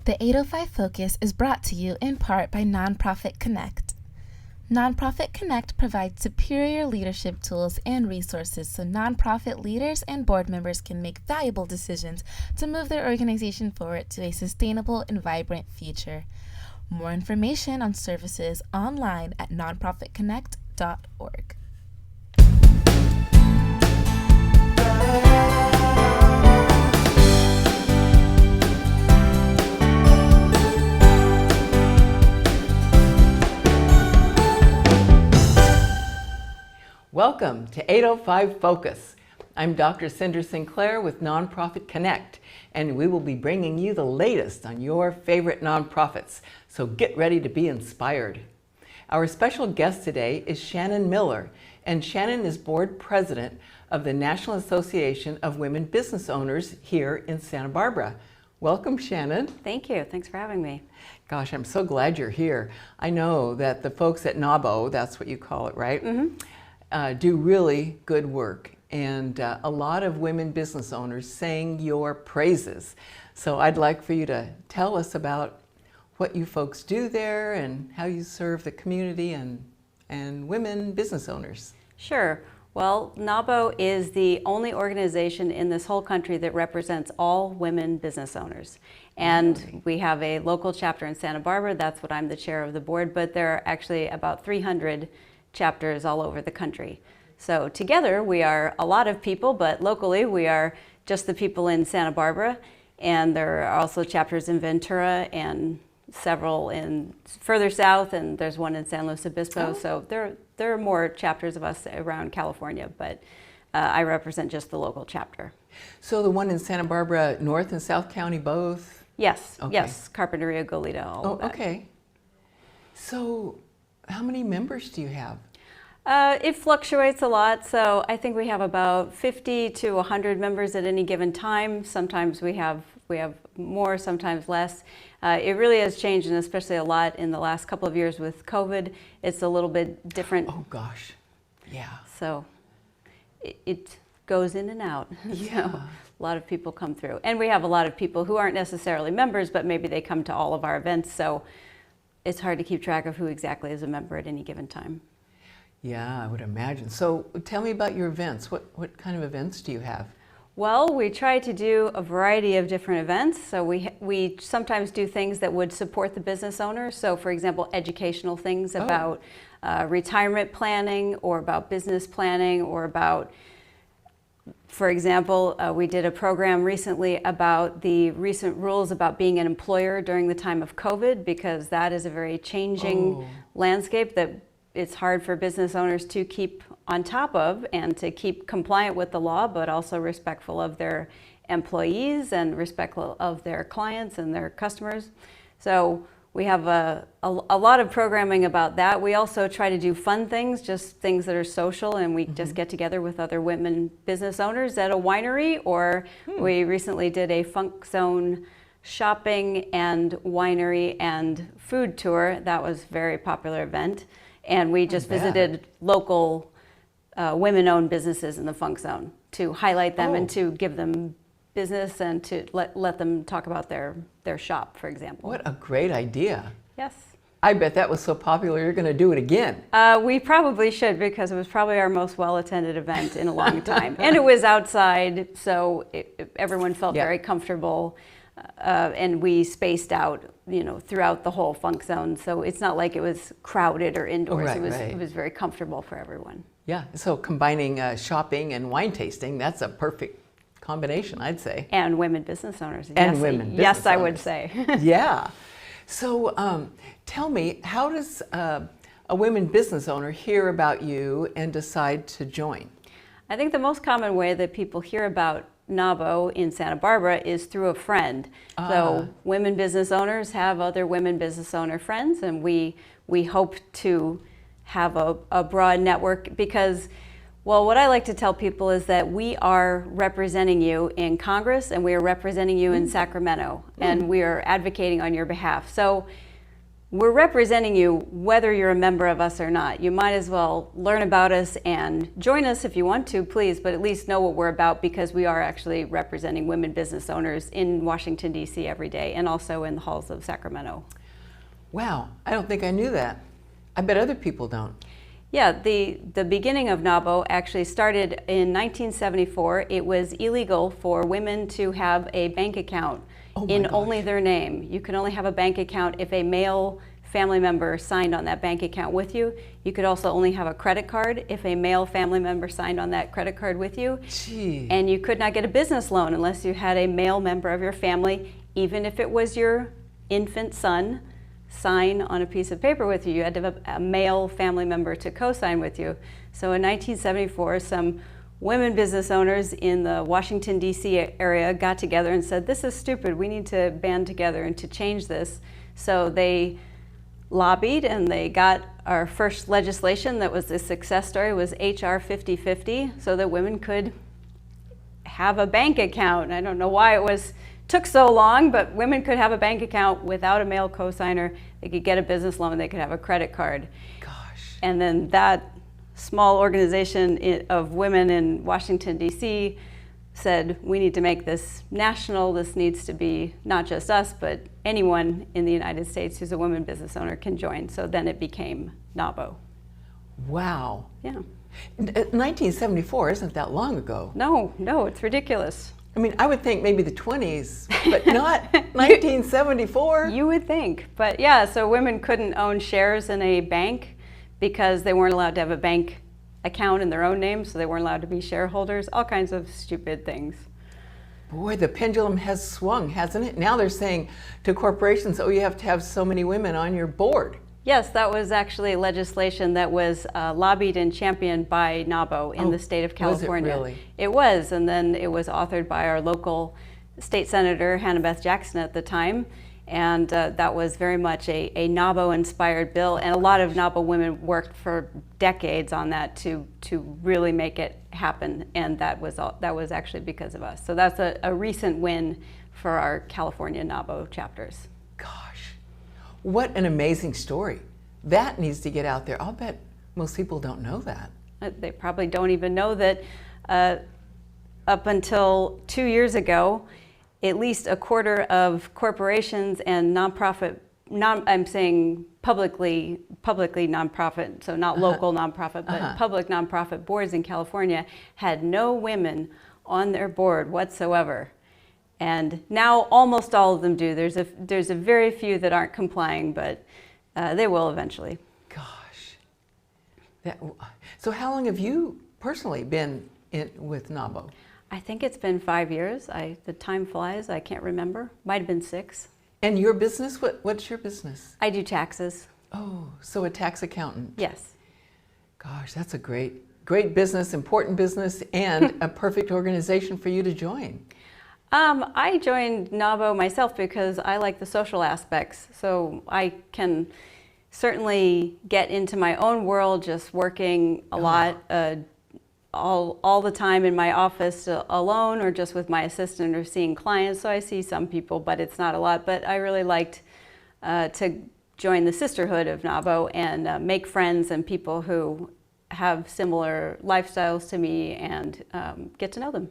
The 805 Focus is brought to you in part by Nonprofit Connect. Nonprofit Connect provides superior leadership tools and resources so nonprofit leaders and board members can make valuable decisions to move their organization forward to a sustainable and vibrant future. More information on services online at nonprofitconnect.org. Welcome to 805 Focus. I'm Dr. Cinder Sinclair with Nonprofit Connect, and we will be bringing you the latest on your favorite nonprofits, so get ready to be inspired. Our special guest today is Shannon Miller, and Shannon is board president of the National Association of Women Business Owners here in Santa Barbara. Welcome, Shannon. Thank you. Thanks for having me. Gosh, I'm so glad you're here. I know that the folks at NAWBO, that's what you call it, right? Mm-hmm. Do really good work, and a lot of women business owners sang your praises. So I'd like for you to tell us about what you folks do there and how you serve the community and women business owners. Sure. Well, NAWBO is the only organization in this whole country that represents all women business owners. And we have a local chapter in Santa Barbara. That's what I'm the chair of the board, but there are actually about 300 chapters all over the country. So together we are a lot of people, but locally we are just the people in Santa Barbara, and there are also chapters in Ventura and several in further south, and there's one in San Luis Obispo. Oh. So there are more chapters of us around California, but I represent just the local chapter. So the one in Santa Barbara, North and South County both? Yes, Okay. yes, Carpinteria, Goleta, all of that. Okay. So how many members do you have? It fluctuates a lot, so I think we have about 50 to 100 members at any given time. Sometimes we have more, sometimes less. It really has changed, and especially a lot in the last couple of years with COVID. It's a little bit different. Oh gosh, yeah. So it goes in and out. Yeah. So a lot of people come through. And we have a lot of people who aren't necessarily members, but maybe they come to all of our events, so it's hard to keep track of who exactly is a member at any given time. Yeah, I would imagine. So tell me about your events. What kind of events do you have? Well, we try to do a variety of different events. So we sometimes do things that would support the business owner. So for example, educational things about retirement planning, or about business planning, or about, for example, we did a program recently about the recent rules about being an employer during the time of COVID, because that is a very changing landscape that it's hard for business owners to keep on top of and to keep compliant with the law, but also respectful of their employees and respectful of their clients and their customers. So we have a lot of programming about that. We also try to do fun things, just things that are social, and we just get together with other women business owners at a winery, or we recently did a Funk Zone shopping and winery and food tour. That was a very popular event. And we just visited local women-owned businesses in the Funk Zone to highlight them and to give them business and to let them talk about their shop, for example. What a great idea. Yes. I bet that was so popular you're going to do it again. We probably should, because it was probably our most well-attended event in a long time. And it was outside, so everyone felt very comfortable. And we spaced out, throughout the whole Funk Zone. So it's not like it was crowded or indoors. It was very comfortable for everyone. Yeah, so combining shopping and wine tasting, that's a perfect combination, I'd say. And women business owners. And women business Yes, I owners. would say. Yeah. So tell me, how does a women business owner hear about you and decide to join? I think the most common way that people hear about NAWBO in Santa Barbara is through a friend. So women business owners have other women business owner friends, and we hope to have a broad network, because, well, what I like to tell people is that we are representing you in Congress, and we are representing you in Sacramento, and we are advocating on your behalf. So we're representing you whether you're a member of us or not. You might as well learn about us and join us if you want to, please, but at least know what we're about, because we are actually representing women business owners in Washington, D.C. every day, and also in the halls of Sacramento. Wow, I don't think I knew that. I bet other people don't. Yeah, the beginning of NAWBO actually started in 1974. It was illegal for women to have a bank account in only their name. You can only have a bank account if a male family member signed on that bank account with you. You could also only have a credit card if a male family member signed on that credit card with you. Gee. And you could not get a business loan unless you had a male member of your family, even if it was your infant son, sign on a piece of paper with you. You had to have a male family member to co-sign with you. So in 1974, some women business owners in the Washington, D.C. area got together and said, this is stupid, we need to band together and to change this. So they lobbied and they got our first legislation that was a success story, was H.R. 5050, so that women could have a bank account. I don't know why took so long, but women could have a bank account without a male cosigner. They could get a business loan, they could have a credit card. Gosh. And then that small organization of women in Washington, D.C. said, we need to make this national. This needs to be not just us, but anyone in the United States who's a woman business owner can join. So then it became NAWBO. Wow. Yeah. 1974 isn't that long ago. No, it's ridiculous. I mean, I would think maybe the 20s, but not 1974. You would think. But yeah, so women couldn't own shares in a bank because they weren't allowed to have a bank account in their own name, so they weren't allowed to be shareholders, all kinds of stupid things. Boy, the pendulum has swung, hasn't it? Now they're saying to corporations, oh, you have to have so many women on your board. Yes, that was actually legislation that was lobbied and championed by NAWBO in the state of California. Was it really? It was, and then it was authored by our local state senator, Hannah Beth Jackson, at the time. And that was very much a NAWBO-inspired bill, and a lot of NAWBO women worked for decades on that to really make it happen, and that was actually because of us. So that's a recent win for our California NAWBO chapters. Gosh, what an amazing story. That needs to get out there. I'll bet most people don't know that. They probably don't even know that up until 2 years ago, at least a quarter of corporations and nonprofit, I'm saying publicly nonprofit, so not local nonprofit, but public nonprofit boards in California had no women on their board whatsoever. And now almost all of them do. There's a very few that aren't complying, but they will eventually. Gosh. So how long have you personally been with NAWBO? I think it's been 5 years. The time flies. I can't remember. Might have been 6. And your business? What's your business? I do taxes. Oh, so a tax accountant. Yes. Gosh, that's a great business, important business, and a perfect organization for you to join. I joined NAWBO myself because I like the social aspects. So I can certainly get into my own world just working a lot, all the time in my office alone, or just with my assistant, or seeing clients. So I see some people, but it's not a lot. But I really liked to join the sisterhood of NAWBO and make friends and people who have similar lifestyles to me, and get to know them.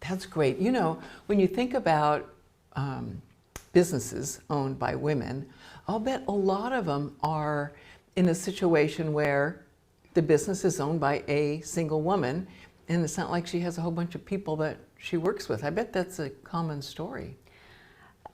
That's great. You know, when you think about businesses owned by women, I'll bet a lot of them are in a situation where the business is owned by a single woman, and it's not like she has a whole bunch of people that she works with. I bet that's a common story.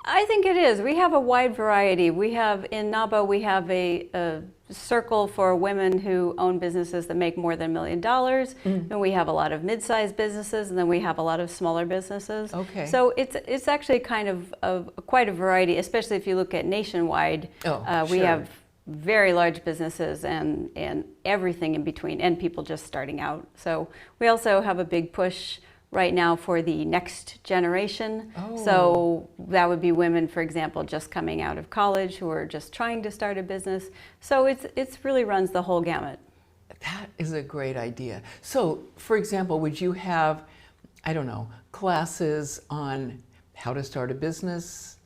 I think it is. We have a wide variety. We have, in NAWBO, we have a circle for women who own businesses that make more than $1 million. And we have a lot of mid-sized businesses, and then we have a lot of smaller businesses. Okay. So it's actually kind of quite a variety, especially if you look at nationwide. We have very large businesses and everything in between, and people just starting out. So we also have a big push right now for the next generation. So that would be women, for example, just coming out of college who are just trying to start a business. So it's really runs the whole gamut. That is a great idea. So, for example, would you have, I don't know, classes on how to start a business?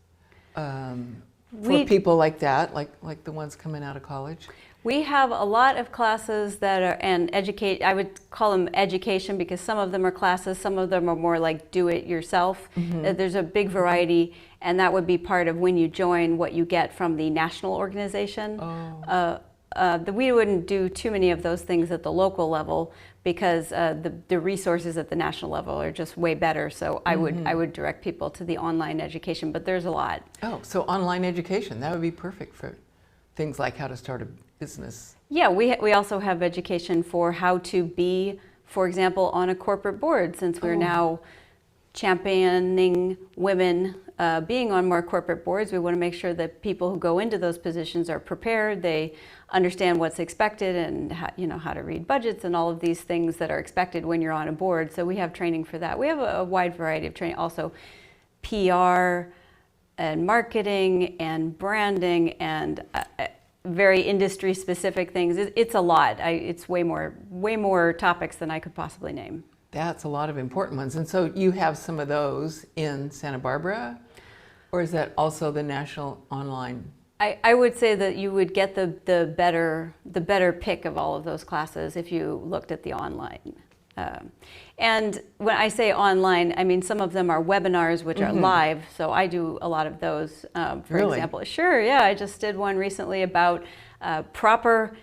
for people like that, like the ones coming out of college? We have a lot of classes that are, and I would call them education because some of them are classes, some of them are more like do it yourself. There's a big variety, and that would be part of when you join what you get from the national organization. We wouldn't do too many of those things at the local level because the resources at the national level are just way better. So I would direct people to the online education, but there's a lot. Oh, so online education, that would be perfect for things like how to start a business. Yeah, we also have education for how to be, for example, on a corporate board, since we're now championing women being on more corporate boards. We want to make sure that people who go into those positions are prepared, they understand what's expected and how to read budgets and all of these things that are expected when you're on a board. So we have training for that. We have a wide variety of training, also PR and marketing and branding and very industry specific things. It's a lot. It's way more topics than I could possibly name. That's a lot of important ones. And so you have some of those in Santa Barbara, or is that also the national online? I would say that you would get the better pick of all of those classes if you looked at the online. And when I say online, I mean some of them are webinars which are live, so I do a lot of those. For example, sure, yeah, I just did one recently about proper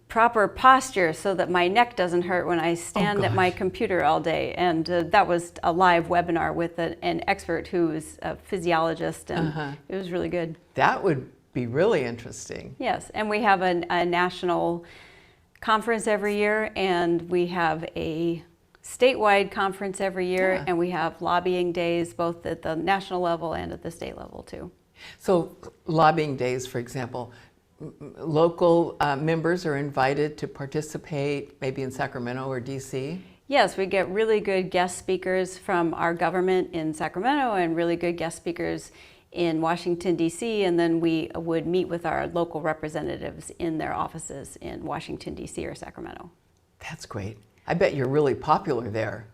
posture so that my neck doesn't hurt when I stand at my computer all day. And that was a live webinar with an expert who is a physiologist, and it was really good. That would be really interesting. Yes, and we have a national conference every year, and we have a statewide conference every year, and we have lobbying days both at the national level and at the state level too. So lobbying days, for example, local members are invited to participate maybe in Sacramento or DC? Yes, we get really good guest speakers from our government in Sacramento and really good guest speakers in Washington, D.C., and then we would meet with our local representatives in their offices in Washington, D.C. or Sacramento. That's great. I bet you're really popular there.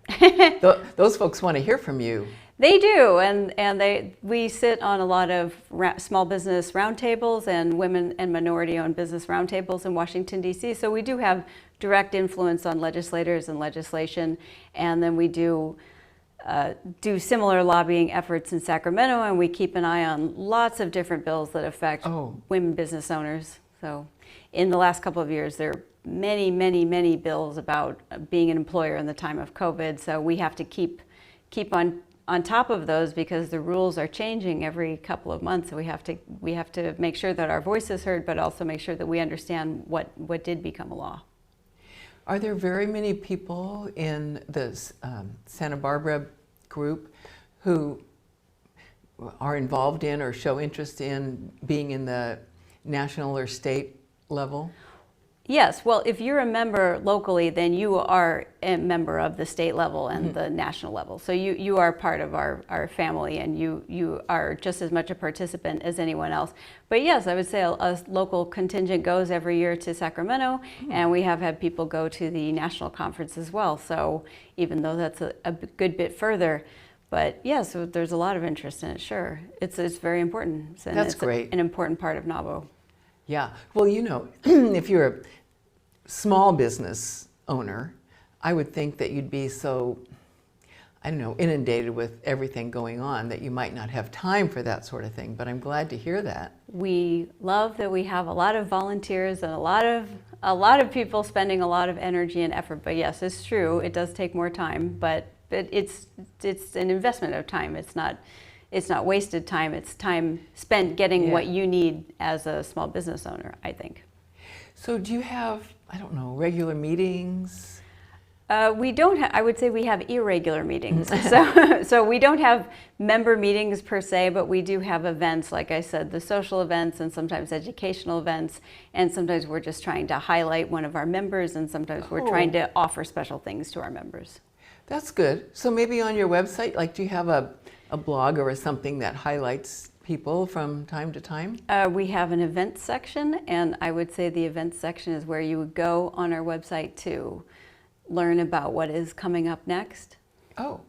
Those folks want to hear from you. They do, and we sit on a lot of small business roundtables and women and minority-owned business roundtables in Washington, D.C., so we do have direct influence on legislators and legislation, and then we do similar lobbying efforts in Sacramento, and we keep an eye on lots of different bills that affect women business owners. So in the last couple of years, there are many, many, many bills about being an employer in the time of COVID, so we have to keep on top of those because the rules are changing every couple of months. So we have to make sure that our voice is heard, but also make sure that we understand what did become a law. Are there very many people in the Santa Barbara group who are involved in or show interest in being in the national or state level? Yes, well, if you're a member locally, then you are a member of the state level and the national level. So you are part of our family, and you are just as much a participant as anyone else. But yes, I would say a local contingent goes every year to Sacramento, and we have had people go to the national conference as well. So even though that's a good bit further, but yes, so there's a lot of interest in it, sure. It's very important. And that's it's great. An important part of NAWBO. Yeah, well, you know, if you're a small business owner, I would think that you'd be so, I don't know, inundated with everything going on that you might not have time for that sort of thing, but I'm glad to hear that. We love that we have a lot of volunteers and a lot of people spending a lot of energy and effort, but yes, it's true, it does take more time, but it's an investment of time. It's not wasted time, it's time spent getting what you need as a small business owner, I think. So do you have, I don't know, regular meetings? We don't I would say we have irregular meetings. So we don't have member meetings per se, but we do have events, like I said, the social events and sometimes educational events, and sometimes we're just trying to highlight one of our members, and sometimes we're trying to offer special things to our members. That's good. So maybe on your website, like, do you have a blog or something that highlights people from time to time? We have an events section, and I would say the events section is where you would go on our website to learn about what is coming up next. Oh,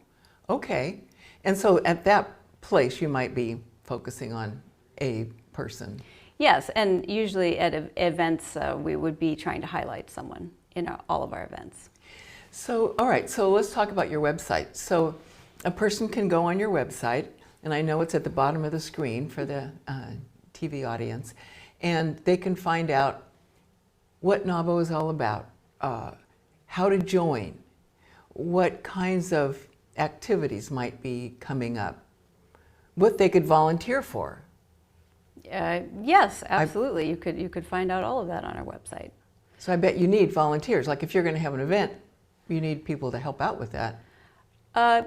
okay. And so at that place you might be focusing on a person. Yes, and usually at events, we would be trying to highlight someone in all of our events. So, all right, so let's talk about your website. So a person can go on your website, and I know it's at the bottom of the screen for the TV audience, and they can find out what NAWBO is all about, how to join, what kinds of activities might be coming up, what they could volunteer for. Yes, absolutely. You could find out all of that on our website. So I bet you need volunteers. Like if you're going to have an event, you need people to help out with that.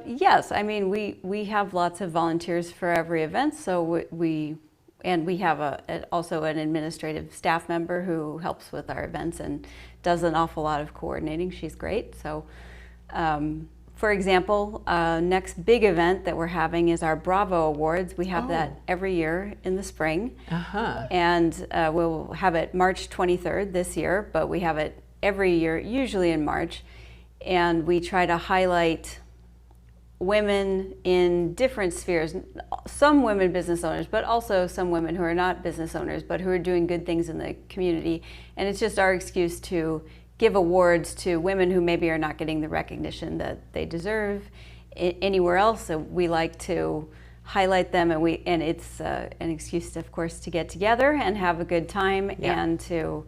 Yes, I mean we have lots of volunteers for every event, so we have also an administrative staff member who helps with our events and does an awful lot of coordinating. She's great. So, for example, next big event that we're having is our Bravo Awards. We have that every year in the spring, and we'll have it March 23rd this year, but we have it every year, usually in March, and we try to highlight women in different spheres, some women business owners, but also some women who are not business owners, but who are doing good things in the community. And it's just our excuse to give awards to women who maybe are not getting the recognition that they deserve anywhere else. So we like to highlight them, and it's an excuse, of course, to get together and have a good time and to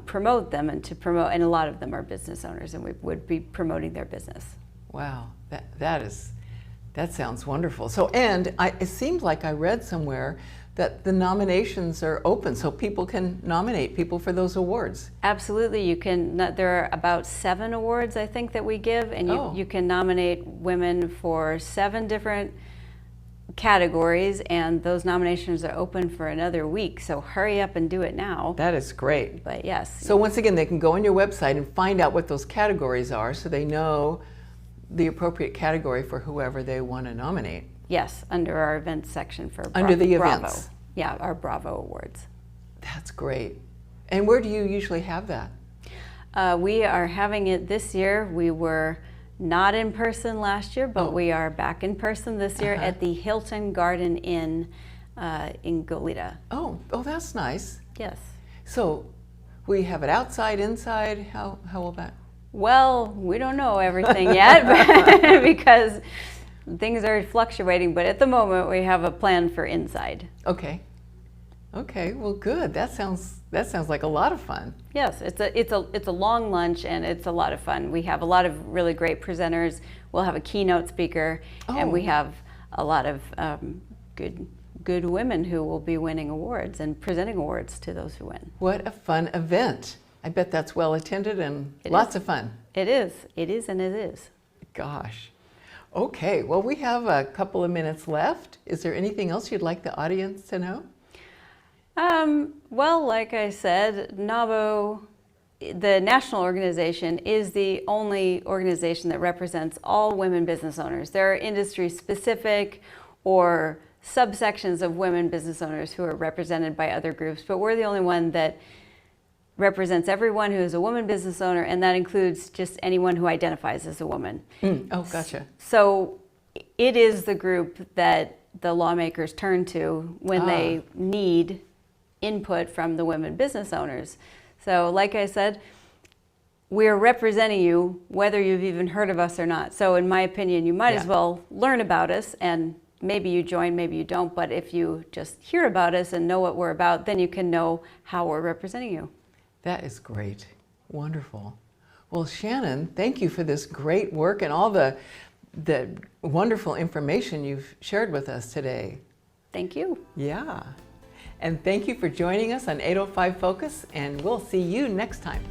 promote them and and a lot of them are business owners, and we would be promoting their business. Wow, that sounds wonderful. So, and it seems like I read somewhere that the nominations are open, so people can nominate people for those awards. Absolutely, you can. There are about 7 awards, I think, that we give, and you can nominate women for 7 different categories, and those nominations are open for another week, so hurry up and do it now. That is great. But yes. So once again, they can go on your website and find out what those categories are so they know the appropriate category for whoever they want to nominate. Yes, under our events section for under the Bravo. Events. Yeah, our Bravo Awards. That's great. And where do you usually have that? We are having it this year. We were not in person last year, but we are back in person this year at the Hilton Garden Inn in Goleta. Oh, that's nice. Yes. So we have it outside, inside. How will that? Well, we don't know everything yet because things are fluctuating, but at the moment we have a plan for inside. Okay. Okay, well good. That sounds like a lot of fun. Yes, it's a long lunch and it's a lot of fun. We have a lot of really great presenters. We'll have a keynote speaker, and we have a lot of good women who will be winning awards and presenting awards to those who win. What a fun event. I bet that's well attended and lots of fun. It is, and it is. Gosh. Okay, well we have a couple of minutes left. Is there anything else you'd like the audience to know? Well, like I said, NAWBO, the national organization, is the only organization that represents all women business owners. There are industry-specific or subsections of women business owners who are represented by other groups, but we're the only one that represents everyone who is a woman business owner, and that includes just anyone who identifies as a woman. Oh, gotcha. So it is the group that the lawmakers turn to when they need input from the women business owners. So like I said, we're representing you whether you've even heard of us or not. So in my opinion, you might as well learn about us, and maybe you join, maybe you don't, but if you just hear about us and know what we're about, then you can know how we're representing you. That is great. Wonderful. Well, Shannon, thank you for this great work and all the wonderful information you've shared with us today. Thank you. Yeah. And thank you for joining us on 805 Focus, and we'll see you next time.